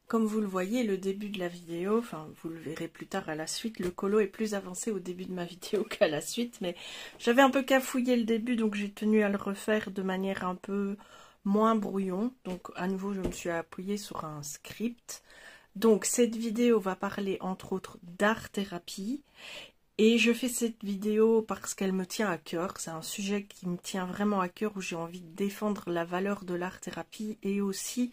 Comme vous le voyez, le début de la vidéo, enfin vous le verrez plus tard à la suite, le colo est plus avancé au début de ma vidéo qu'à la suite, mais j'avais un peu cafouillé le début, donc j'ai tenu à le refaire de manière un peu moins brouillon. Donc à nouveau, je me suis appuyée sur un script. Donc cette vidéo va parler entre autres d'art-thérapie. Et je fais cette vidéo parce qu'elle me tient à cœur. C'est un sujet qui me tient vraiment à cœur, où j'ai envie de défendre la valeur de l'art-thérapie et aussi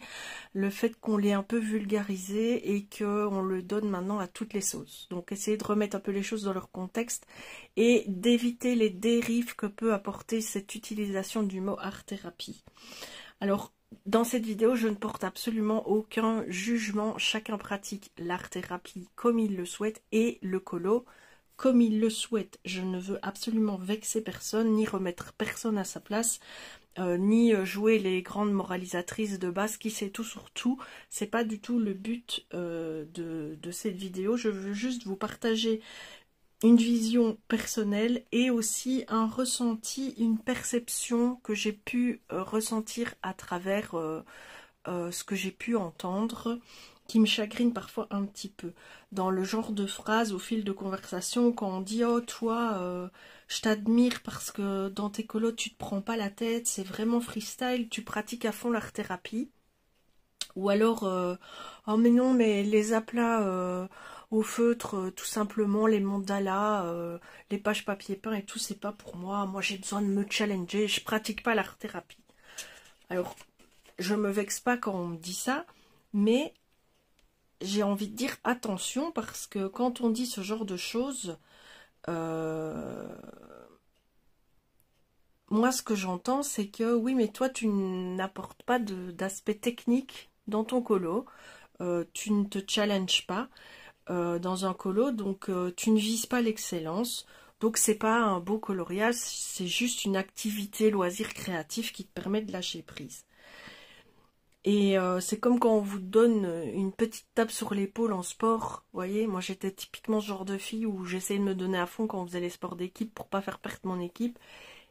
le fait qu'on l'ait un peu vulgarisé et qu'on le donne maintenant à toutes les sauces. Donc essayer de remettre un peu les choses dans leur contexte et d'éviter les dérives que peut apporter cette utilisation du mot art-thérapie. Alors, dans cette vidéo, je ne porte absolument aucun jugement. Chacun pratique l'art-thérapie comme il le souhaite et le colo comme il le souhaite. Je ne veux absolument vexer personne, ni remettre personne à sa place, ni jouer les grandes moralisatrices de base qui sait tout sur tout. C'est pas du tout le but de cette vidéo. Je veux juste vous partager une vision personnelle et aussi un ressenti, une perception que j'ai pu ressentir à travers ce que j'ai pu entendre, qui me chagrine parfois un petit peu. Dans le genre de phrase au fil de conversation, quand on dit « Oh, toi, je t'admire parce que dans tes colos, tu te prends pas la tête, c'est vraiment freestyle, tu pratiques à fond l'art-thérapie. » Ou alors « Oh, mais non, mais les aplats au feutre, tout simplement, les mandalas, les pages papier peint et tout, c'est pas pour moi. Moi, j'ai besoin de me challenger, je pratique pas l'art-thérapie. » Alors, je me vexe pas quand on me dit ça, mais j'ai envie de dire attention, parce que quand on dit ce genre de choses, moi ce que j'entends c'est que oui, mais toi tu n'apportes pas d'aspect technique dans ton colo, tu ne te challenges pas dans un colo, donc tu ne vises pas l'excellence, donc c'est pas un beau coloriage, c'est juste une activité loisir créatif qui te permet de lâcher prise. Et c'est comme quand on vous donne une petite tape sur l'épaule en sport. Vous voyez, moi j'étais typiquement ce genre de fille où j'essayais de me donner à fond quand on faisait les sports d'équipe pour pas faire perdre mon équipe.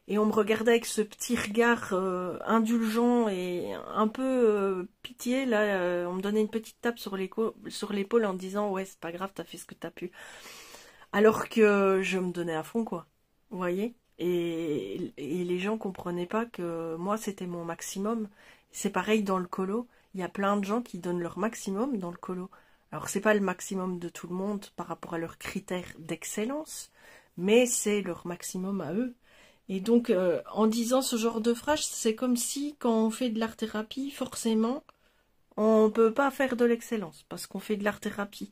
Et on me regardait avec ce petit regard indulgent et un peu pitié. Là, on me donnait une petite tape sur l'épaule en disant « Ouais, c'est pas grave, t'as fait ce que t'as pu. » Alors que je me donnais à fond, quoi. Vous voyez, et les gens comprenaient pas que moi c'était mon maximum. C'est pareil dans le colo, il y a plein de gens qui donnent leur maximum dans le colo. Alors c'est pas le maximum de tout le monde par rapport à leurs critères d'excellence, mais c'est leur maximum à eux. Et donc en disant ce genre de phrase, c'est comme si quand on fait de l'art-thérapie, forcément, on peut pas faire de l'excellence parce qu'on fait de l'art-thérapie.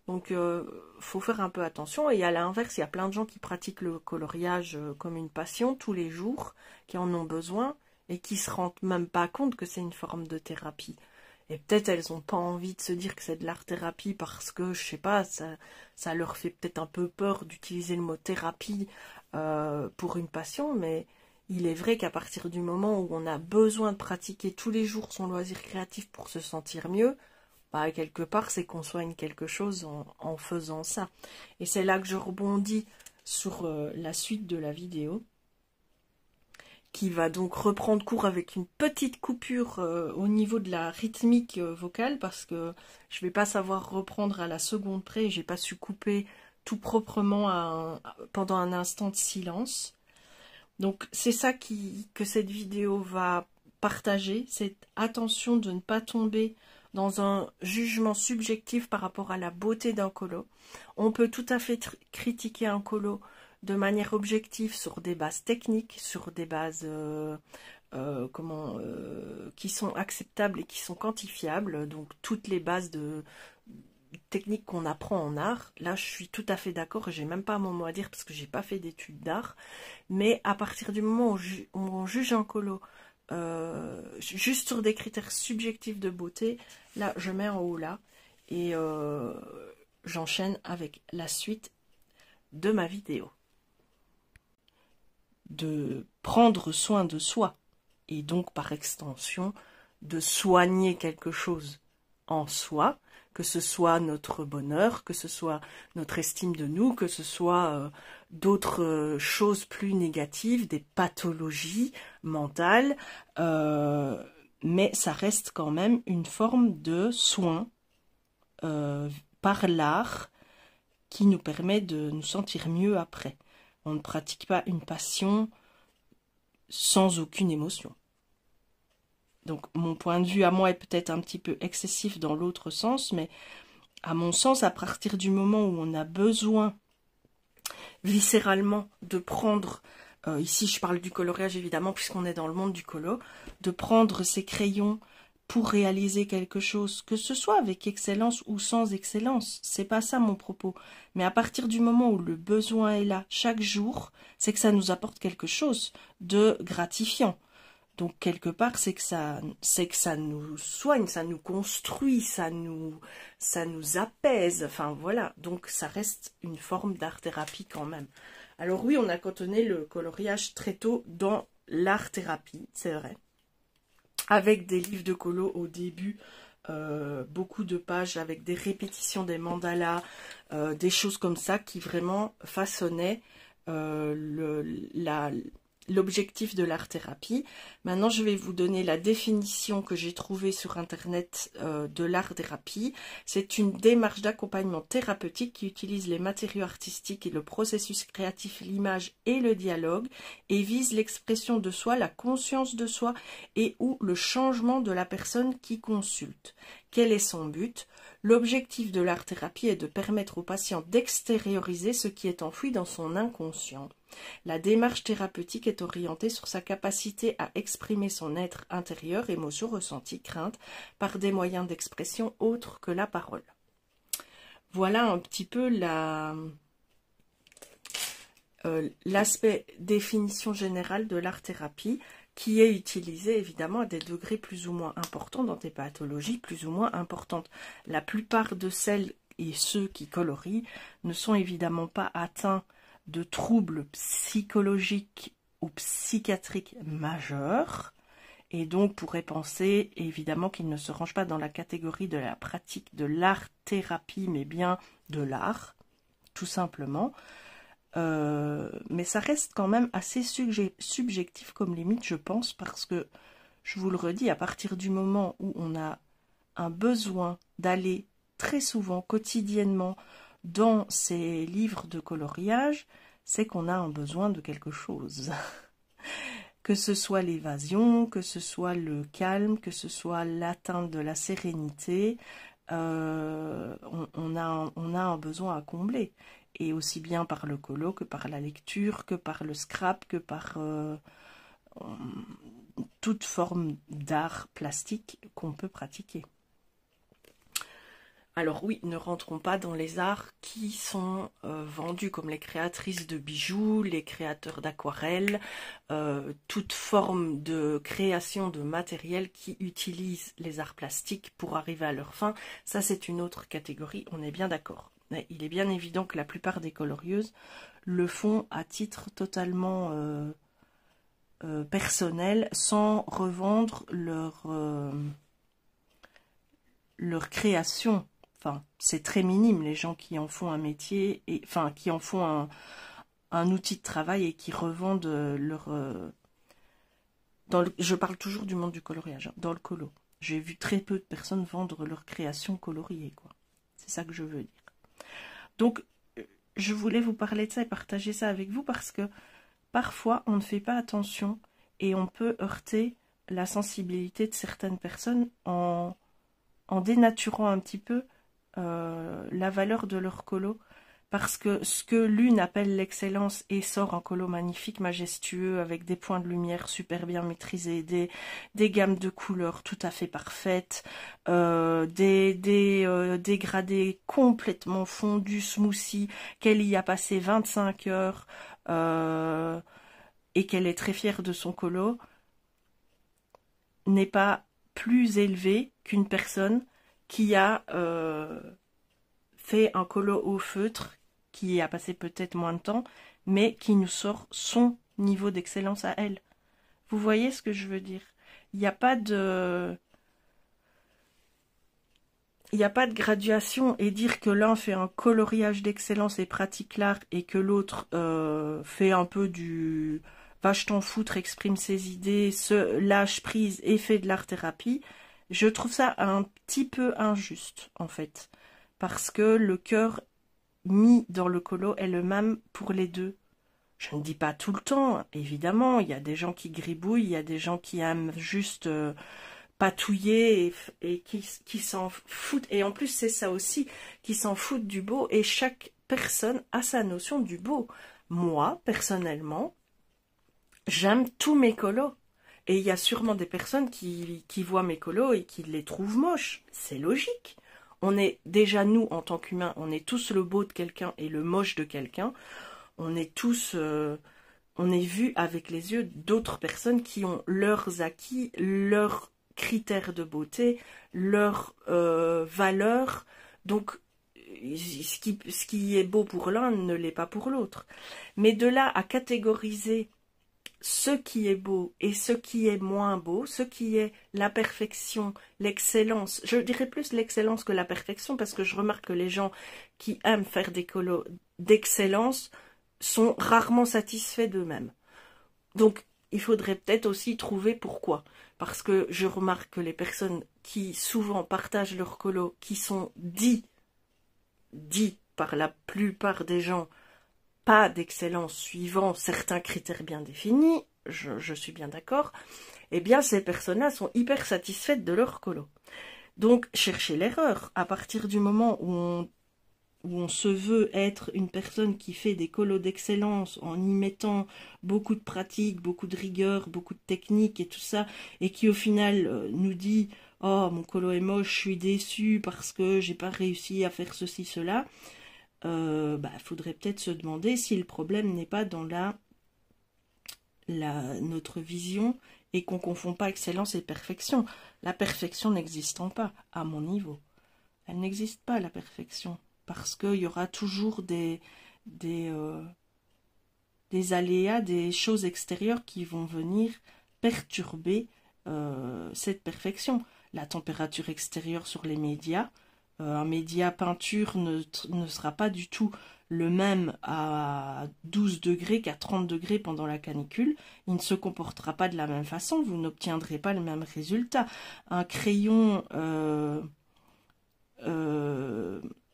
Donc faut faire un peu attention. Et à l'inverse, il y a plein de gens qui pratiquent le coloriage comme une passion tous les jours, qui en ont besoin, et qui se rendent même pas compte que c'est une forme de thérapie. Et peut-être elles n'ont pas envie de se dire que c'est de l'art-thérapie parce que, je sais pas, ça leur fait peut-être un peu peur d'utiliser le mot thérapie pour une passion, mais il est vrai qu'à partir du moment où on a besoin de pratiquer tous les jours son loisir créatif pour se sentir mieux, bah, quelque part c'est qu'on soigne quelque chose en faisant ça. Et c'est là que je rebondis sur la suite de la vidéo, qui va donc reprendre cours avec une petite coupure au niveau de la rythmique vocale, parce que je vais pas savoir reprendre à la seconde près, j'ai pas su couper tout proprement pendant un instant de silence. Donc c'est ça que cette vidéo va partager, c'est attention de ne pas tomber dans un jugement subjectif par rapport à la beauté d'un colo. On peut tout à fait critiquer un colo de manière objective sur des bases techniques, sur des bases qui sont acceptables et qui sont quantifiables, donc toutes les bases techniques qu'on apprend en art. Là, je suis tout à fait d'accord et j'ai même pas mon mot à dire parce que j'ai pas fait d'études d'art. Mais à partir du moment où on juge un colo juste sur des critères subjectifs de beauté, là, je mets en haut là et j'enchaîne avec la suite de ma vidéo. De prendre soin de soi, et donc par extension, de soigner quelque chose en soi, que ce soit notre bonheur, que ce soit notre estime de nous, que ce soit d'autres choses plus négatives, des pathologies mentales, mais ça reste quand même une forme de soin par l'art qui nous permet de nous sentir mieux après. On ne pratique pas une passion sans aucune émotion. Donc mon point de vue à moi est peut-être un petit peu excessif dans l'autre sens, mais à mon sens, à partir du moment où on a besoin viscéralement de prendre, ici je parle du coloriage évidemment puisqu'on est dans le monde du colo, de prendre ses crayons pour réaliser quelque chose, que ce soit avec excellence ou sans excellence, c'est pas ça mon propos, mais à partir du moment où le besoin est là chaque jour, c'est que ça nous apporte quelque chose de gratifiant. Donc quelque part, c'est que ça nous soigne, ça nous construit, ça nous apaise. Enfin voilà, donc ça reste une forme d'art-thérapie quand même. Alors oui, on a cantonné le coloriage très tôt dans l'art-thérapie, c'est vrai. Avec des livres de colo au début, beaucoup de pages avec des répétitions des mandalas, des choses comme ça qui vraiment façonnaient l'objectif de l'art-thérapie. Maintenant, je vais vous donner la définition que j'ai trouvée sur Internet de l'art-thérapie. C'est une démarche d'accompagnement thérapeutique qui utilise les matériaux artistiques et le processus créatif, l'image et le dialogue, et vise l'expression de soi, la conscience de soi et ou le changement de la personne qui consulte. Quel est son but? L'objectif de l'art-thérapie est de permettre au patient d'extérioriser ce qui est enfoui dans son inconscient. La démarche thérapeutique est orientée sur sa capacité à exprimer son être intérieur, émotions, ressentis, craintes, par des moyens d'expression autres que la parole. Voilà un petit peu l'aspect définition générale de l'art-thérapie qui est utilisé évidemment à des degrés plus ou moins importants dans des pathologies plus ou moins importantes. La plupart de celles et ceux qui colorient ne sont évidemment pas atteints de troubles psychologiques ou psychiatriques majeurs, et donc pourrait penser évidemment qu'ils ne se rangent pas dans la catégorie de la pratique de l'art-thérapie, mais bien de l'art, tout simplement. Mais ça reste quand même assez subjectif comme limite, je pense, parce que, je vous le redis, à partir du moment où on a un besoin d'aller très souvent, quotidiennement, dans ces livres de coloriage, c'est qu'on a un besoin de quelque chose. Que ce soit l'évasion, que ce soit le calme, que ce soit l'atteinte de la sérénité, on a un besoin à combler. Et aussi bien par le colo que par la lecture, que par le scrap, que par toute forme d'art plastique qu'on peut pratiquer. Alors oui, ne rentrons pas dans les arts qui sont vendus comme les créatrices de bijoux, les créateurs d'aquarelles, toute forme de création de matériel qui utilise les arts plastiques pour arriver à leur fin. Ça, c'est une autre catégorie, on est bien d'accord. Mais il est bien évident que la plupart des colorieuses le font à titre totalement personnel, sans revendre leur création. Enfin, c'est très minime les gens qui en font un métier, et enfin qui en font un outil de travail et qui revendent leur... je parle toujours du monde du coloriage, hein, dans le colo. J'ai vu très peu de personnes vendre leur création coloriée, quoi. C'est ça que je veux dire. Donc, je voulais vous parler de ça et partager ça avec vous parce que parfois, on ne fait pas attention et on peut heurter la sensibilité de certaines personnes en dénaturant un petit peu la valeur de leur colo, parce que ce que l'une appelle l'excellence et sort un colo magnifique, majestueux, avec des points de lumière super bien maîtrisés, des gammes de couleurs tout à fait parfaites, des dégradés complètement fondus, smoothie, qu'elle y a passé 25 heures et qu'elle est très fière de son colo, n'est pas plus élevé qu'une personne qui a fait un colo au feutre qui a passé peut-être moins de temps, mais qui nous sort son niveau d'excellence à elle. Vous voyez ce que je veux dire? Il n'y a pas de... Il n'y a pas de graduation, et dire que l'un fait un coloriage d'excellence et pratique l'art et que l'autre fait un peu du vache t'en foutre, exprime ses idées, se lâche prise et fait de l'art-thérapie, je trouve ça un petit peu injuste en fait. Parce que le cœur mis dans le colo est le même pour les deux. Je ne dis pas tout le temps, évidemment, il y a des gens qui gribouillent, il y a des gens qui aiment juste... patouiller et qui s'en foutent. Et en plus, c'est ça aussi, qui s'en foutent du beau. Et chaque personne a sa notion du beau. Moi, personnellement, j'aime tous mes colos. Et il y a sûrement des personnes qui voient mes colos et qui les trouvent moches. C'est logique. On est déjà, nous, en tant qu'humains, on est tous le beau de quelqu'un et le moche de quelqu'un. On est tous... on est vu avec les yeux d'autres personnes qui ont leurs acquis, leurs critères de beauté, leurs valeurs. Donc, ce qui est beau pour l'un ne l'est pas pour l'autre. Mais de là à catégoriser ce qui est beau et ce qui est moins beau, ce qui est la perfection, l'excellence, je dirais plus l'excellence que la perfection, parce que je remarque que les gens qui aiment faire des colos d'excellence sont rarement satisfaits d'eux-mêmes. Donc, il faudrait peut-être aussi trouver pourquoi. Parce que je remarque que les personnes qui souvent partagent leurs colos, qui sont dits par la plupart des gens, pas d'excellence suivant certains critères bien définis, je suis bien d'accord, eh bien ces personnes-là sont hyper satisfaites de leur colo. Donc, cherchez l'erreur. À partir du moment où on se veut être une personne qui fait des colos d'excellence en y mettant beaucoup de pratique, beaucoup de rigueur, beaucoup de technique et tout ça, et qui au final nous dit « Oh, mon colo est moche, je suis déçu parce que j'ai pas réussi à faire ceci, cela », faudrait peut-être se demander si le problème n'est pas dans notre vision et qu'on ne confond pas excellence et perfection. La perfection n'existant pas, à mon niveau. Elle n'existe pas, la perfection. Parce qu'il y aura toujours des aléas, des choses extérieures qui vont venir perturber cette perfection. La température extérieure sur les médias, un média peinture ne sera pas du tout le même à 12 degrés qu'à 30 degrés pendant la canicule. Il ne se comportera pas de la même façon, vous n'obtiendrez pas le même résultat. Un crayon...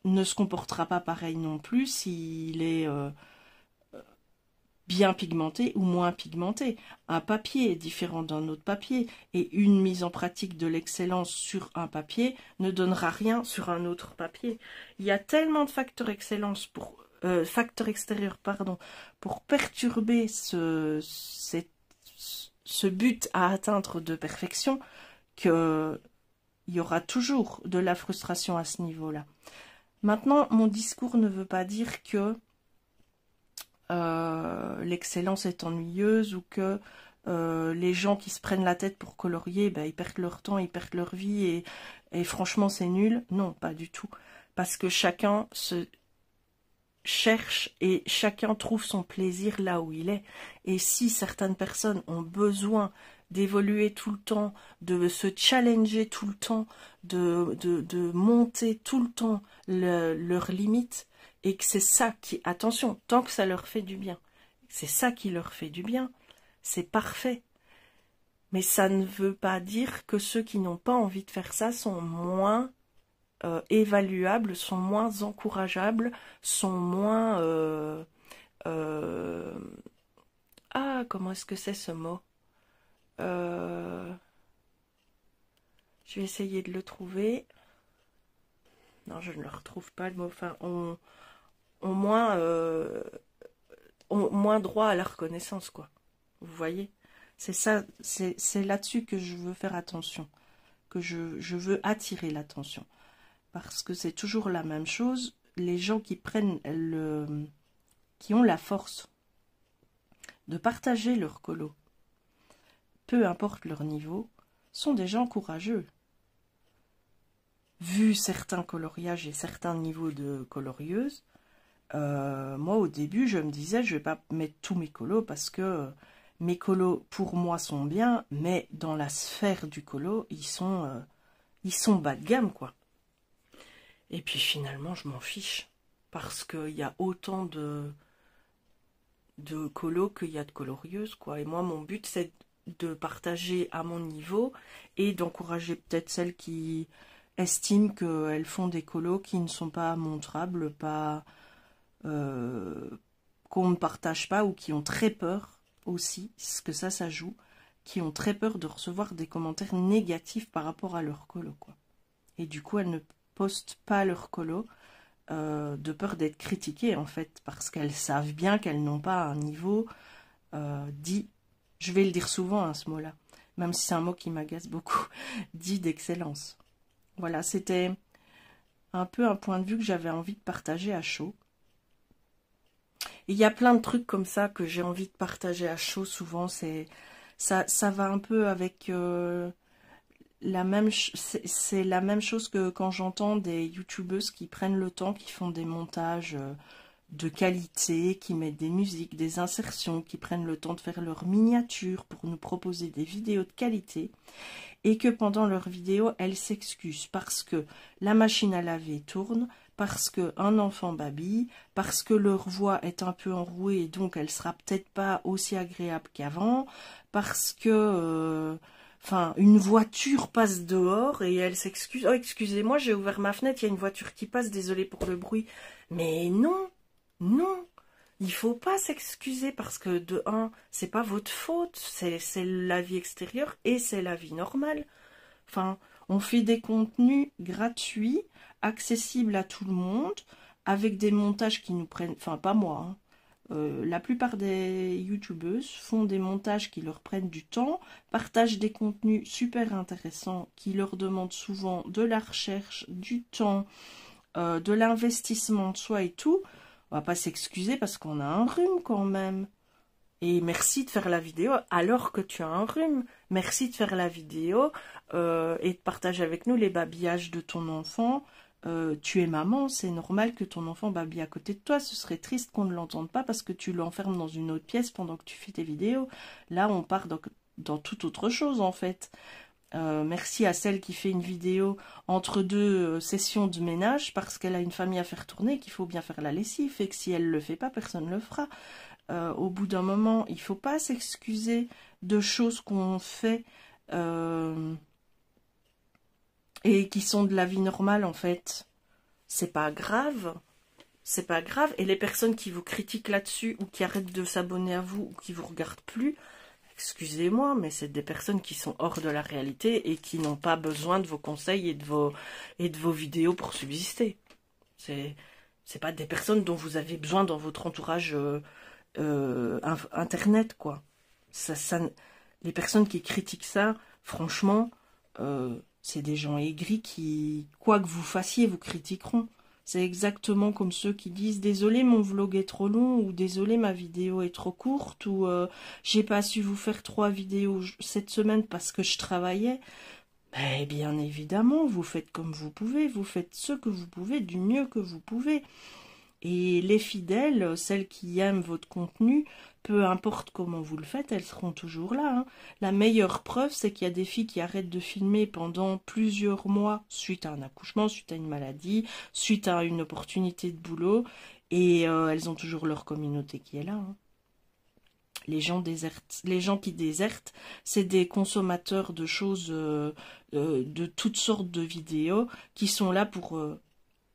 ne se comportera pas pareil non plus s'il est bien pigmenté ou moins pigmenté. Un papier est différent d'un autre papier et une mise en pratique de l'excellence sur un papier ne donnera rien sur un autre papier. Il y a tellement de facteurs facteurs extérieurs pour perturber ce but à atteindre de perfection que il y aura toujours de la frustration à ce niveau-là. Maintenant, mon discours ne veut pas dire que l'excellence est ennuyeuse ou que les gens qui se prennent la tête pour colorier, ils perdent leur temps, ils perdent leur vie et franchement c'est nul. Non, pas du tout. Parce que chacun se cherche et chacun trouve son plaisir là où il est. Et si certaines personnes ont besoin d'évoluer tout le temps, de se challenger tout le temps, de monter tout le temps leurs limites, et que c'est ça qui, attention, tant que ça leur fait du bien, c'est ça qui leur fait du bien, c'est parfait. Mais ça ne veut pas dire que ceux qui n'ont pas envie de faire ça sont moins évaluables, sont moins encourageables, sont moins... comment est-ce que c'est ce mot? Je vais essayer de le trouver. Non, je ne le retrouve pas, le mot. Enfin, ont moins droit à la reconnaissance, quoi. Vous voyez? C'est ça, c'est là-dessus que je veux faire attention, que je veux attirer l'attention. Parce que c'est toujours la même chose. Les gens qui qui ont la force de partager leur colo, peu importe leur niveau, sont des gens courageux. Vu certains coloriages et certains niveaux de colorieuse, Moi, au début, je me disais, je vais pas mettre tous mes colos parce que mes colos, pour moi, sont bien, mais dans la sphère du colo, ils sont bas de gamme, quoi. Et puis finalement, je m'en fiche parce qu'il y a autant de colos qu'il y a de colorieuses, quoi. Et moi, mon but, c'est de partager à mon niveau et d'encourager peut-être celles qui estiment qu'elles font des colos qui ne sont pas montrables, pas qu'on ne partage pas ou qui ont très peur aussi, parce que ça joue, qui ont très peur de recevoir des commentaires négatifs par rapport à leur colo, quoi. Et du coup, elles ne postent pas leur colo de peur d'être critiquées, en fait, parce qu'elles savent bien qu'elles n'ont pas un niveau dit, je vais le dire souvent, hein, ce mot-là, même si c'est un mot qui m'agace beaucoup, dit d'excellence. Voilà, c'était un peu un point de vue que j'avais envie de partager à chaud. Il y a plein de trucs comme ça que j'ai envie de partager à chaud. Souvent, ça va un peu avec c'est la même chose que quand j'entends des youtubeuses qui prennent le temps, qui font des montages de qualité, qui mettent des musiques, des insertions, qui prennent le temps de faire leurs miniatures pour nous proposer des vidéos de qualité, et que pendant leurs vidéos, elles s'excusent parce que la machine à laver tourne, parce qu'un enfant babille, parce que leur voix est un peu enrouée et donc elle sera peut-être pas aussi agréable qu'avant, parce que enfin, une voiture passe dehors et elle s'excuse. Oh, excusez-moi, j'ai ouvert ma fenêtre, il y a une voiture qui passe, désolée pour le bruit. Mais non, non, il faut pas s'excuser parce que de un, c'est pas votre faute, c'est la vie extérieure et c'est la vie normale. Enfin, on fait des contenus gratuits, accessibles à tout le monde, avec des montages qui nous prennent, enfin pas moi, hein. La plupart des youtubeuses font des montages qui leur prennent du temps, partagent des contenus super intéressants qui leur demandent souvent de la recherche, du temps, de l'investissement de soi et tout. On va pas s'excuser parce qu'on a un rhume quand même. Et merci de faire la vidéo alors que tu as un rhume. Merci de faire la vidéo et de partager avec nous les babillages de ton enfant. Tu es maman, c'est normal que ton enfant babille à côté de toi. Ce serait triste qu'on ne l'entende pas parce que tu l'enfermes dans une autre pièce pendant que tu fais tes vidéos. Là, on part dans toute autre chose en fait. Merci à celle qui fait une vidéo entre deux sessions de ménage parce qu'elle a une famille à faire tourner et qu'il faut bien faire la lessive et que si elle ne le fait pas, personne ne le fera. Au bout d'un moment, il ne faut pas s'excuser de choses qu'on fait et qui sont de la vie normale en fait. C'est pas grave. C'est pas grave. Et les personnes qui vous critiquent là-dessus ou qui arrêtent de s'abonner à vous ou qui vous regardent plus, excusez-moi, mais c'est des personnes qui sont hors de la réalité et qui n'ont pas besoin de vos conseils et de vos vidéos pour subsister. C'est pas des personnes dont vous avez besoin dans votre entourage internet, quoi. Les personnes qui critiquent ça, franchement, c'est des gens aigris qui, quoi que vous fassiez, vous critiqueront. C'est exactement comme ceux qui disent « Désolé, mon vlog est trop long » ou « Désolé, ma vidéo est trop courte » ou « J'ai pas su vous faire 3 vidéos cette semaine parce que je travaillais ». Mais bien évidemment, vous faites comme vous pouvez, vous faites ce que vous pouvez du mieux que vous pouvez. Et les fidèles, celles qui aiment votre contenu, peu importe comment vous le faites, elles seront toujours là, hein. La meilleure preuve, c'est qu'il y a des filles qui arrêtent de filmer pendant plusieurs mois suite à un accouchement, suite à une maladie, suite à une opportunité de boulot, et elles ont toujours leur communauté qui est là, hein. Les gens qui désertent, c'est des consommateurs de choses, de toutes sortes de vidéos, qui sont là pour,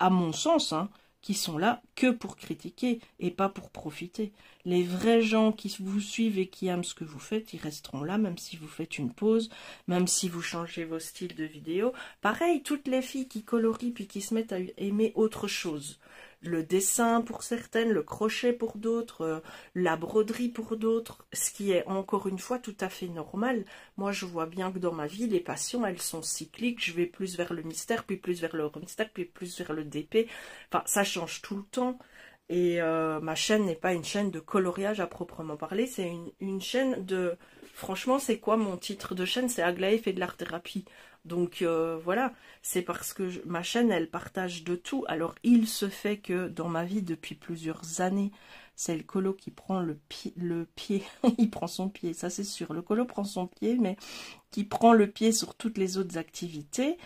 à mon sens, hein, qui sont là que pour critiquer et pas pour profiter. Les vrais gens qui vous suivent et qui aiment ce que vous faites, ils resteront là, même si vous faites une pause, même si vous changez vos styles de vidéos. Pareil, toutes les filles qui colorient puis qui se mettent à aimer autre chose. Le dessin pour certaines, le crochet pour d'autres, la broderie pour d'autres, ce qui est encore une fois tout à fait normal. Moi, je vois bien que dans ma vie, les passions, elles sont cycliques. Je vais plus vers le mystère, puis plus vers le mystère, puis plus vers le DP. Enfin, ça change tout le temps. Et ma chaîne n'est pas une chaîne de coloriage à proprement parler, c'est une chaîne de... Franchement, c'est quoi mon titre de chaîne? C'est Aglaé fait de l'art-thérapie. Donc voilà, c'est parce que ma chaîne, elle partage de tout. Alors il se fait que dans ma vie depuis plusieurs années, c'est le colo qui prend le pied, il prend son pied, ça c'est sûr. Le colo prend son pied, mais qui prend le pied sur toutes les autres activités.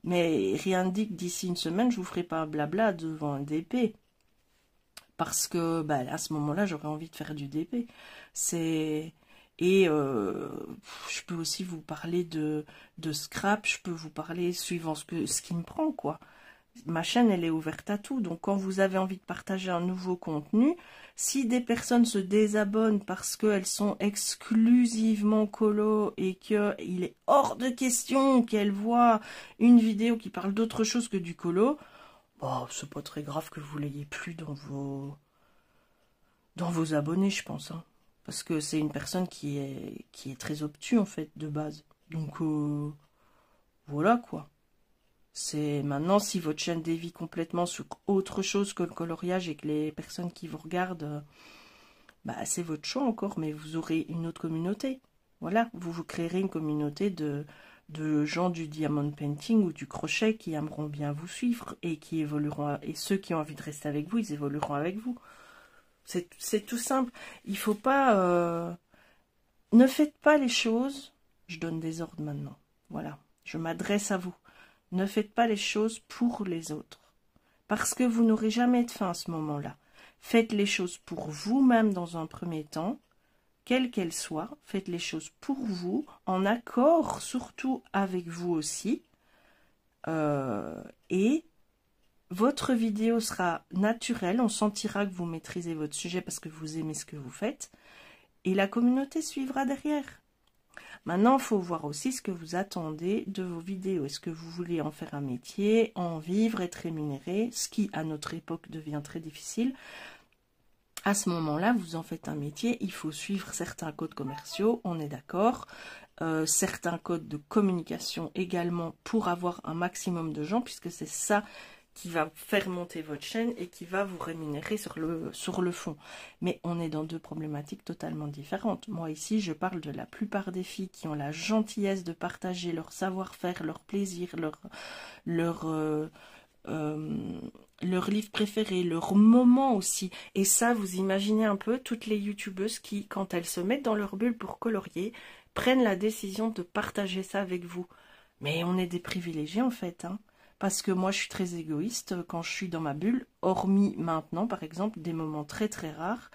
Mais rien ne dit que d'ici une semaine, je vous ferai pas un blabla devant un DP. Parce que bah, à ce moment-là, j'aurais envie de faire du DP. Et je peux aussi vous parler de scrap, je peux vous parler suivant ce qui me prend, quoi. Ma chaîne, elle est ouverte à tout. Donc, quand vous avez envie de partager un nouveau contenu, si des personnes se désabonnent parce qu'elles sont exclusivement colo et qu'il est hors de question qu'elles voient une vidéo qui parle d'autre chose que du colo, bon, c'est pas très grave que vous l'ayez plus dans vos abonnés, je pense. Hein. Parce que c'est une personne qui est très obtuse, en fait, de base. Donc, voilà, quoi. C'est maintenant, si votre chaîne dévie complètement sur autre chose que le coloriage et que les personnes qui vous regardent, bah, c'est votre choix encore, mais vous aurez une autre communauté. Voilà, vous créerez une communauté de gens du diamond painting ou du crochet qui aimeront bien vous suivre et qui évolueront, et ceux qui ont envie de rester avec vous, ils évolueront avec vous. C'est tout simple. Il faut pas... ne faites pas les choses... Je donne des ordres maintenant. Voilà. Je m'adresse à vous. Ne faites pas les choses pour les autres. Parce que vous n'aurez jamais de fin à ce moment-là. Faites les choses pour vous-même dans un premier temps, quelles qu'elles soient. Faites les choses pour vous, en accord surtout avec vous aussi. Et votre vidéo sera naturelle. On sentira que vous maîtrisez votre sujet parce que vous aimez ce que vous faites. Et la communauté suivra derrière. Maintenant, il faut voir aussi ce que vous attendez de vos vidéos. Est-ce que vous voulez en faire un métier, en vivre, être rémunéré, ce qui, à notre époque, devient très difficile. À ce moment-là, vous en faites un métier, il faut suivre certains codes commerciaux, on est d'accord. Certains codes de communication également pour avoir un maximum de gens, puisque c'est ça qui va faire monter votre chaîne et qui va vous rémunérer sur le fond. Mais on est dans deux problématiques totalement différentes. Moi ici, je parle de la plupart des filles qui ont la gentillesse de partager leur savoir-faire, leur plaisir, leur livre préféré, leur moment aussi. Et ça, vous imaginez un peu toutes les youtubeuses qui, quand elles se mettent dans leur bulle pour colorier, prennent la décision de partager ça avec vous. Mais on est des privilégiés en fait, hein. Parce que moi, je suis très égoïste quand je suis dans ma bulle, hormis maintenant, par exemple, des moments très très rares.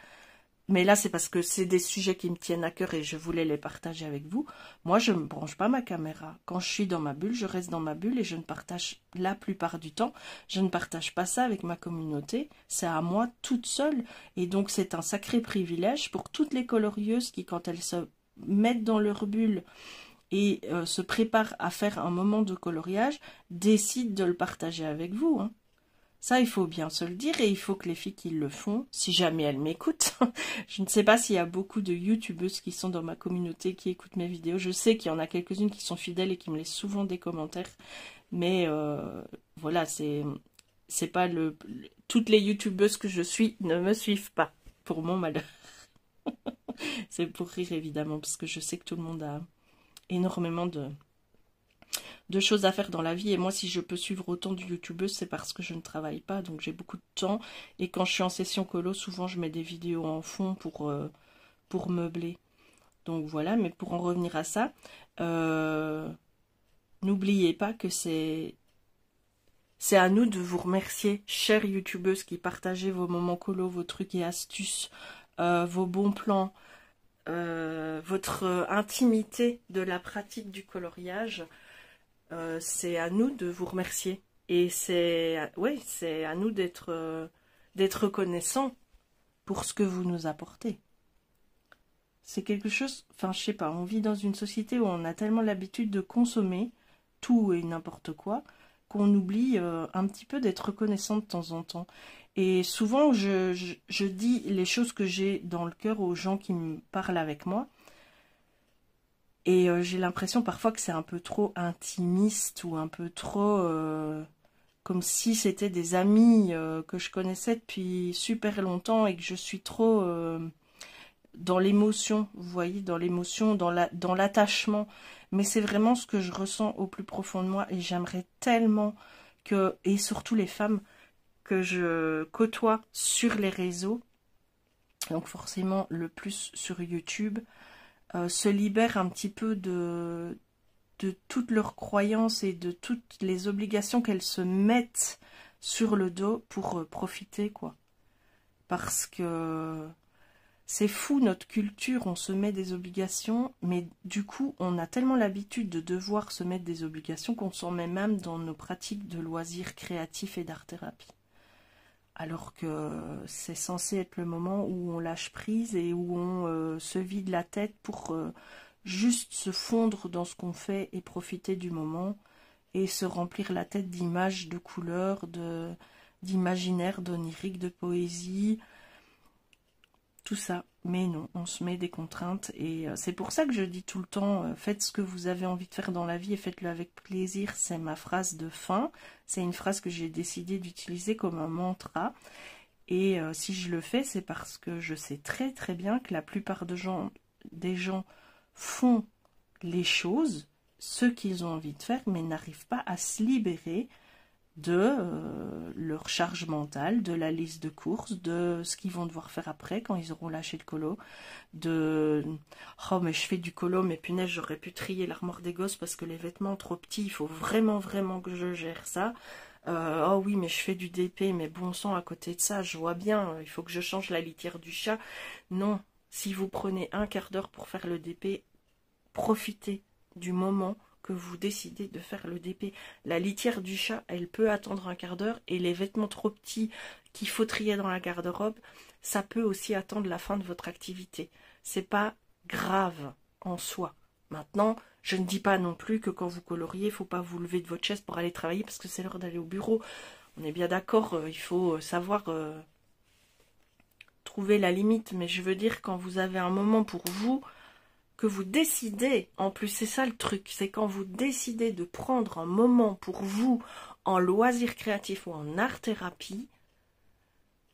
Mais là, c'est parce que c'est des sujets qui me tiennent à cœur et je voulais les partager avec vous. Moi, je ne me branche pas ma caméra. Quand je suis dans ma bulle, je reste dans ma bulle et je ne partage, la plupart du temps, je ne partage pas ça avec ma communauté. C'est à moi toute seule. Et donc, c'est un sacré privilège pour toutes les colorieuses qui, quand elles se mettent dans leur bulle et se préparent à faire un moment de coloriage, décident de le partager avec vous, hein. Ça, il faut bien se le dire, et il faut que les filles qui le font, si jamais elles m'écoutent, je ne sais pas s'il y a beaucoup de youtubeuses qui sont dans ma communauté, qui écoutent mes vidéos, je sais qu'il y en a quelques-unes qui sont fidèles et qui me laissent souvent des commentaires, mais voilà, c'est pas toutes les youtubeuses que je suis ne me suivent pas, pour mon malheur. C'est pour rire évidemment, parce que je sais que tout le monde a énormément de choses à faire dans la vie, et moi si je peux suivre autant de youtubeuses, c'est parce que je ne travaille pas, donc j'ai beaucoup de temps, et quand je suis en session colo, souvent je mets des vidéos en fond pour meubler. Donc voilà, mais pour en revenir à ça, n'oubliez pas que c'est à nous de vous remercier, chères youtubeuses qui partagez vos moments colo, vos trucs et astuces, vos bons plans, votre intimité de la pratique du coloriage. C'est à nous de vous remercier. Et c'est à nous d'être reconnaissants pour ce que vous nous apportez. C'est quelque chose, enfin je sais pas, on vit dans une société où on a tellement l'habitude de consommer tout et n'importe quoi, qu'on oublie un petit peu d'être reconnaissant de temps en temps. Et souvent je dis les choses que j'ai dans le cœur aux gens qui me parlent avec moi. Et j'ai l'impression parfois que c'est un peu trop intimiste ou un peu trop comme si c'était des amis que je connaissais depuis super longtemps et que je suis trop dans l'émotion, vous voyez, dans l'émotion, dans l'attachement. Mais c'est vraiment ce que je ressens au plus profond de moi et j'aimerais tellement que, et surtout les femmes que je côtoie sur les réseaux, donc forcément le plus sur YouTube, se libèrent un petit peu de toutes leurs croyances et de toutes les obligations qu'elles se mettent sur le dos pour profiter, quoi. Parce que c'est fou, notre culture, on se met des obligations, mais du coup, on a tellement l'habitude de devoir se mettre des obligations qu'on s'en met même dans nos pratiques de loisirs créatifs et d'art-thérapie. Alors que c'est censé être le moment où on lâche prise et où on se vide la tête pour juste se fondre dans ce qu'on fait et profiter du moment et se remplir la tête d'images, de couleurs, d'imaginaire, d'onirique, de poésie, tout ça. Mais non, on se met des contraintes et c'est pour ça que je dis tout le temps, faites ce que vous avez envie de faire dans la vie et faites-le avec plaisir. C'est ma phrase de fin, c'est une phrase que j'ai décidé d'utiliser comme un mantra. Et si je le fais, c'est parce que je sais très très bien que la plupart des gens font les choses, ce qu'ils ont envie de faire, mais n'arrivent pas à se libérer de leur charge mentale, de la liste de courses, de ce qu'ils vont devoir faire après quand ils auront lâché le colo, de « Oh mais je fais du colo, mais punaise j'aurais pu trier l'armoire des gosses parce que les vêtements trop petits, il faut vraiment que je gère ça. Oh oui mais je fais du DP, mais bon sang à côté de ça, je vois bien, il faut que je change la litière du chat. » Non, si vous prenez un quart d'heure pour faire le DP, profitez du moment que vous décidez de faire le DP. La litière du chat, elle peut attendre un quart d'heure et les vêtements trop petits qu'il faut trier dans la garde-robe, ça peut aussi attendre la fin de votre activité. C'est pas grave en soi. Maintenant, je ne dis pas non plus que quand vous coloriez, il ne faut pas vous lever de votre chaise pour aller travailler parce que c'est l'heure d'aller au bureau. On est bien d'accord, il faut savoir trouver la limite. Mais je veux dire, quand vous avez un moment pour vous, que vous décidez, en plus c'est ça le truc, c'est quand vous décidez de prendre un moment pour vous en loisir créatif ou en art-thérapie,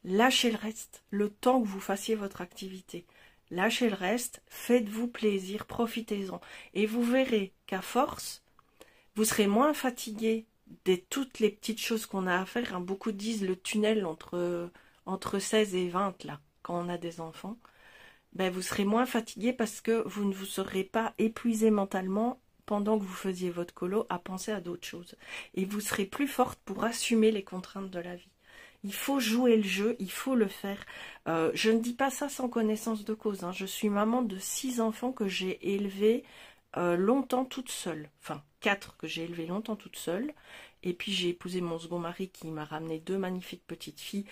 lâchez le reste, le temps que vous fassiez votre activité. Lâchez le reste, faites-vous plaisir, profitez-en. Et vous verrez qu'à force, vous serez moins fatigué de toutes les petites choses qu'on a à faire. Hein. Beaucoup disent le tunnel entre 16 et 20, là, quand on a des enfants. Ben, vous serez moins fatigué parce que vous ne vous serez pas épuisé mentalement pendant que vous faisiez votre colo à penser à d'autres choses. Et vous serez plus forte pour assumer les contraintes de la vie. Il faut jouer le jeu, il faut le faire. Je ne dis pas ça sans connaissance de cause. Hein. Je suis maman de 6 enfants que j'ai élevés longtemps toute seule. Enfin, 4 que j'ai élevés longtemps toute seule. Et puis j'ai épousé mon second mari qui m'a ramené 2 magnifiques petites filles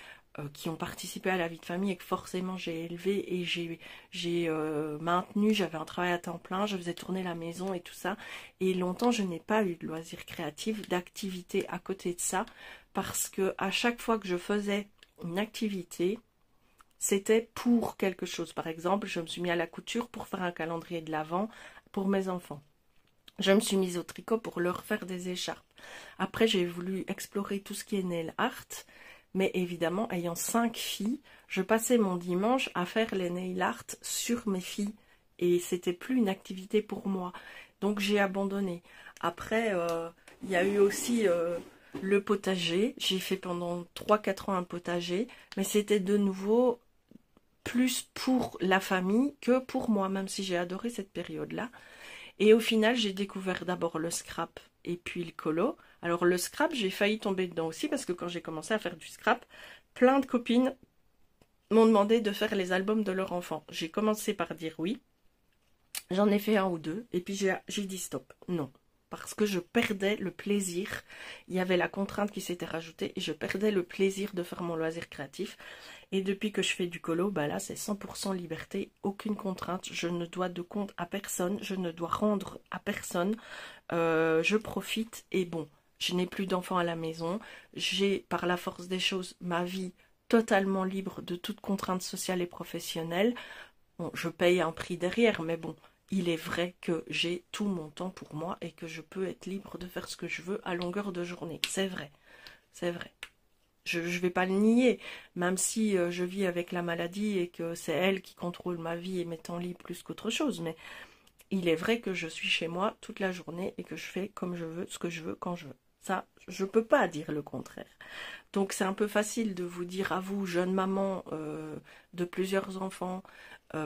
qui ont participé à la vie de famille et que forcément j'ai élevé et j'ai maintenu, j'avais un travail à temps plein, je faisais tourner la maison et tout ça. Et longtemps, je n'ai pas eu de loisirs créatifs, d'activités à côté de ça, parce que à chaque fois que je faisais une activité, c'était pour quelque chose. Par exemple, je me suis mis à la couture pour faire un calendrier de l'Avent pour mes enfants. Je me suis mise au tricot pour leur faire des écharpes. Après, j'ai voulu explorer tout ce qui est nail art. Mais évidemment, ayant 5 filles, je passais mon dimanche à faire les nail art sur mes filles. Et c'était plus une activité pour moi. Donc j'ai abandonné. Après, il y a eu aussi le potager. J'ai fait pendant 3-4 ans un potager. Mais c'était de nouveau plus pour la famille que pour moi, même si j'ai adoré cette période-là. Et au final, j'ai découvert d'abord le scrap et puis le colo. Alors le scrap, j'ai failli tomber dedans aussi parce que quand j'ai commencé à faire du scrap, plein de copines m'ont demandé de faire les albums de leur enfant. J'ai commencé par dire oui. J'en ai fait 1 ou 2 et puis j'ai dit stop. Non. Parce que je perdais le plaisir. Il y avait la contrainte qui s'était rajoutée et je perdais le plaisir de faire mon loisir créatif. Et depuis que je fais du colo, bah là c'est 100% liberté, aucune contrainte. Je ne dois de compte à personne, je ne dois rendre à personne. Je profite et bon, je n'ai plus d'enfants à la maison. J'ai par la force des choses ma vie totalement libre de toute contrainte sociale et professionnelle. Bon, je paye un prix derrière, mais bon, il est vrai que j'ai tout mon temps pour moi et que je peux être libre de faire ce que je veux à longueur de journée. C'est vrai, c'est vrai. Je ne vais pas le nier, même si je vis avec la maladie et que c'est elle qui contrôle ma vie et mes temps libres plus qu'autre chose. Mais il est vrai que je suis chez moi toute la journée et que je fais comme je veux, ce que je veux, quand je veux. Ça, je ne peux pas dire le contraire. Donc c'est un peu facile de vous dire à vous, jeune maman de plusieurs enfants,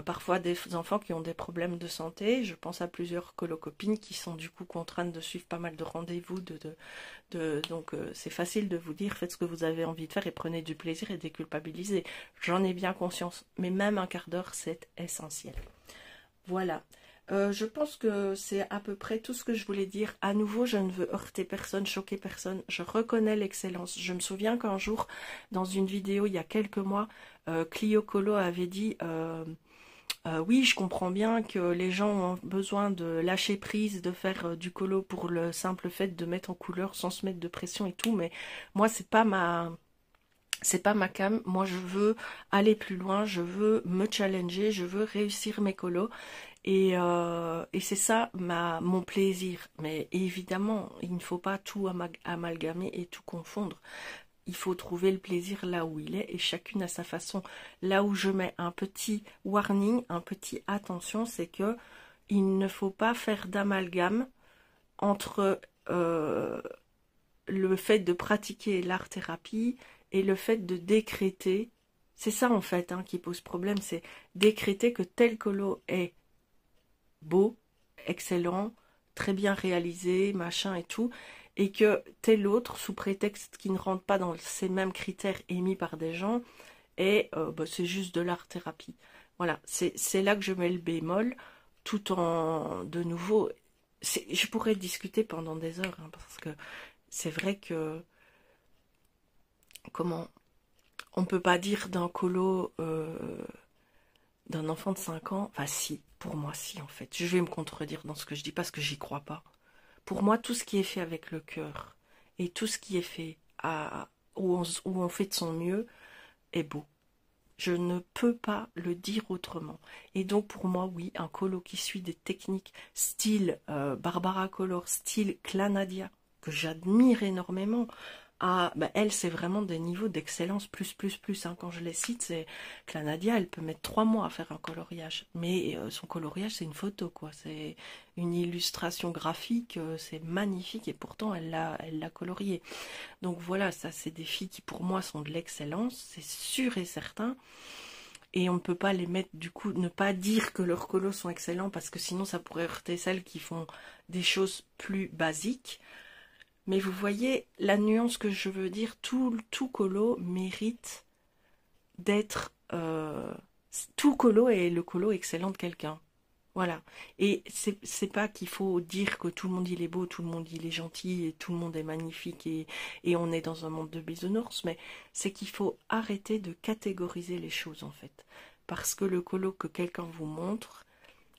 parfois des enfants qui ont des problèmes de santé. Je pense à plusieurs colocopines qui sont du coup contraintes de suivre pas mal de rendez-vous. Donc c'est facile de vous dire, faites ce que vous avez envie de faire et prenez du plaisir et déculpabilisez. J'en ai bien conscience, mais même un quart d'heure, c'est essentiel. Voilà. Je pense que c'est à peu près tout ce que je voulais dire. À nouveau, je ne veux heurter personne, choquer personne. Je reconnais l'excellence. Je me souviens qu'un jour, dans une vidéo, il y a quelques mois, Clio Colo avait dit oui, je comprends bien que les gens ont besoin de lâcher prise, de faire du colo pour le simple fait de mettre en couleur sans se mettre de pression et tout, mais moi, c'est pas ma cam. Moi, je veux aller plus loin, je veux me challenger, je veux réussir mes colos. Et c'est ça mon plaisir. Mais évidemment, il ne faut pas tout amalgamer et tout confondre. Il faut trouver le plaisir là où il est et chacune à sa façon. Là où je mets un petit warning, un petit attention, c'est que il ne faut pas faire d'amalgame entre le fait de pratiquer l'art-thérapie et le fait de décréter. C'est ça en fait qui pose problème, c'est décréter que tel colo est beau, excellent, très bien réalisé, machin et tout, et que tel autre, sous prétexte qu'il ne rentre pas dans ces mêmes critères émis par des gens, et c'est juste de l'art-thérapie. Voilà, c'est là que je mets le bémol, tout en, de nouveau, je pourrais discuter pendant des heures, parce que c'est vrai que, comment, on peut pas dire d'un colo... d'un enfant de 5 ans, enfin si, pour moi si en fait. Je vais me contredire dans ce que je dis parce que j'y crois pas. Pour moi, tout ce qui est fait avec le cœur et tout ce qui est fait où on fait de son mieux est beau. Je ne peux pas le dire autrement. Et donc pour moi, oui, un colo qui suit des techniques style Barbara Color, style Clanadia, que j'admire énormément. Elle, c'est vraiment des niveaux d'excellence plus. Quand je les cite, c'est Clanadia, elle peut mettre 3 mois à faire un coloriage. Mais son coloriage, c'est une photo, quoi. C'est une illustration graphique, c'est magnifique et pourtant, elle l'a colorié. Donc voilà, ça, c'est des filles qui, pour moi, sont de l'excellence, c'est sûr et certain. Et on ne peut pas les mettre, du coup, ne pas dire que leurs colos sont excellents parce que sinon, ça pourrait heurter celles qui font des choses plus basiques. Mais vous voyez la nuance que je veux dire, tout colo mérite d'être... tout colo est le colo excellent de quelqu'un. Voilà. Et c'est pas qu'il faut dire que tout le monde il est beau, tout le monde il est gentil, et tout le monde est magnifique et on est dans un monde de bisounours, mais c'est qu'il faut arrêter de catégoriser les choses en fait. Parce que le colo que quelqu'un vous montre,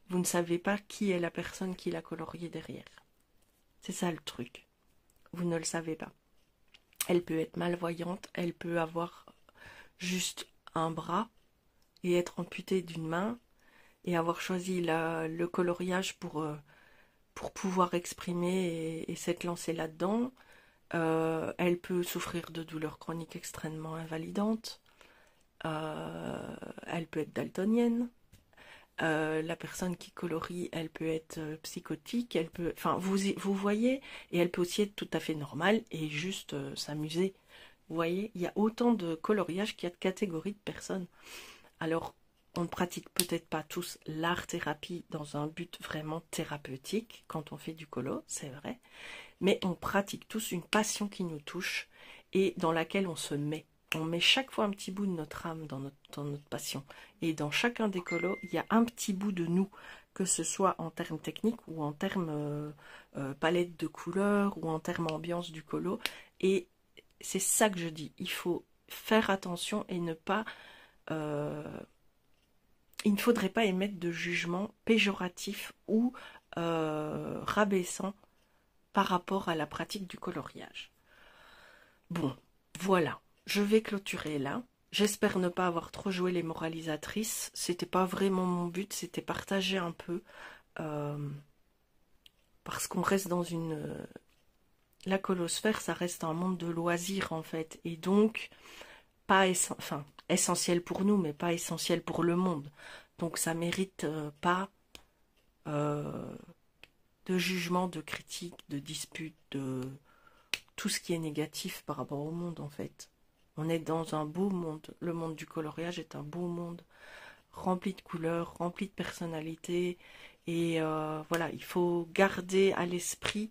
vous ne savez pas qui est la personne qui l'a colorié derrière. C'est ça le truc. Vous ne le savez pas. Elle peut être malvoyante, elle peut avoir juste un bras et être amputée d'une main et avoir choisi le coloriage pour pouvoir exprimer et s'être lancée là-dedans. Elle peut souffrir de douleurs chroniques extrêmement invalidantes. Elle peut être daltonienne. La personne qui colorie, elle peut être psychotique, elle peut, enfin, vous voyez, et elle peut aussi être tout à fait normale et juste s'amuser. Vous voyez, il y a autant de coloriage qu'il y a de catégories de personnes. Alors, on ne pratique peut-être pas tous l'art-thérapie dans un but vraiment thérapeutique quand on fait du colo, c'est vrai, mais on pratique tous une passion qui nous touche et dans laquelle on se met. On met chaque fois un petit bout de notre âme dans notre passion. Et dans chacun des colos, il y a un petit bout de nous, que ce soit en termes techniques ou en termes palette de couleurs ou en termes ambiance du colo. Et c'est ça que je dis. Il faut faire attention et ne pas... il ne faudrait pas émettre de jugement péjoratif ou rabaissant par rapport à la pratique du coloriage. Bon, voilà. Je vais clôturer là. J'espère ne pas avoir trop joué les moralisatrices. C'était pas vraiment mon but, c'était partager un peu. Parce qu'on reste dans une la colosphère, ça reste un monde de loisirs en fait, et donc pas essentiel pour nous, mais pas essentiel pour le monde. Donc ça mérite pas de jugement, de critique, de dispute, de tout ce qui est négatif par rapport au monde en fait. On est dans un beau monde. Le monde du coloriage est un beau monde, rempli de couleurs, rempli de personnalités. Et voilà, il faut garder à l'esprit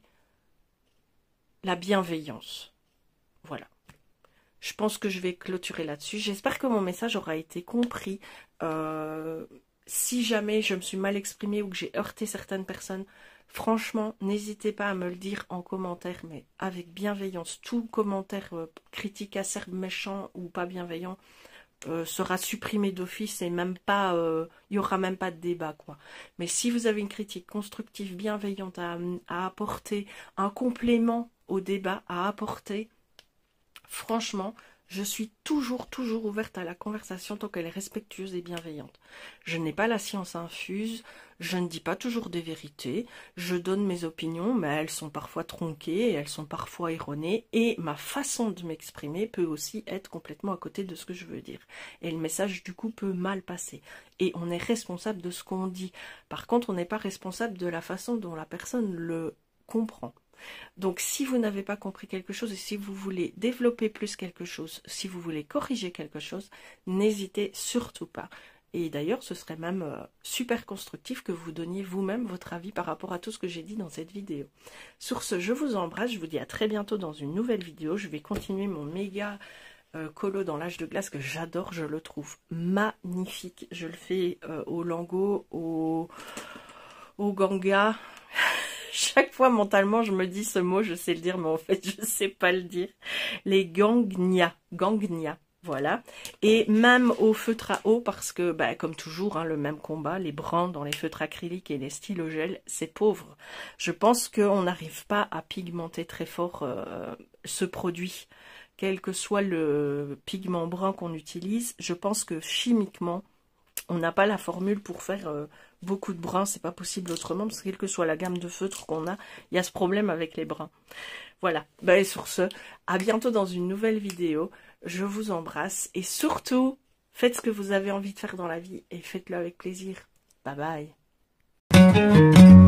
la bienveillance. Voilà. Je pense que je vais clôturer là-dessus. J'espère que mon message aura été compris. Si jamais je me suis mal exprimée ou que j'ai heurté certaines personnes, franchement, n'hésitez pas à me le dire en commentaire, mais avec bienveillance. Tout commentaire critique, acerbe, méchant ou pas bienveillant sera supprimé d'office et même pas, il n'y aura même pas de débat, quoi. Mais si vous avez une critique constructive, bienveillante à apporter, un complément au débat à apporter, franchement, je suis toujours ouverte à la conversation tant qu'elle est respectueuse et bienveillante. Je n'ai pas la science infuse, je ne dis pas toujours des vérités, je donne mes opinions, mais elles sont parfois tronquées, elles sont parfois erronées, et ma façon de m'exprimer peut aussi être complètement à côté de ce que je veux dire. Et le message, du coup, peut mal passer. Et on est responsable de ce qu'on dit. Par contre, on n'est pas responsable de la façon dont la personne le comprend. Donc si vous n'avez pas compris quelque chose et si vous voulez développer plus quelque chose, si vous voulez corriger quelque chose, n'hésitez surtout pas. Et d'ailleurs, ce serait même super constructif que vous donniez vous-même votre avis par rapport à tout ce que j'ai dit dans cette vidéo. Sur ce, je vous embrasse, je vous dis à très bientôt dans une nouvelle vidéo. Je vais continuer mon méga colo dans l'âge de glace que j'adore, je le trouve magnifique. Je le fais au Lango, au Ganga. Chaque fois, mentalement, je me dis ce mot, je sais le dire, mais en fait, je ne sais pas le dire. Les gangnia, voilà. Et même au feutre à eau, parce que, bah, comme toujours, hein, le même combat, les brins dans les feutres acryliques et les stylogels, c'est pauvre. Je pense qu'on n'arrive pas à pigmenter très fort ce produit. Quel que soit le pigment brun qu'on utilise, je pense que chimiquement, on n'a pas la formule pour faire beaucoup de bruns, c'est pas possible autrement, parce que quelle que soit la gamme de feutres qu'on a, il y a ce problème avec les bruns. Voilà, et sur ce, à bientôt dans une nouvelle vidéo, je vous embrasse, et surtout, faites ce que vous avez envie de faire dans la vie, et faites-le avec plaisir. Bye bye.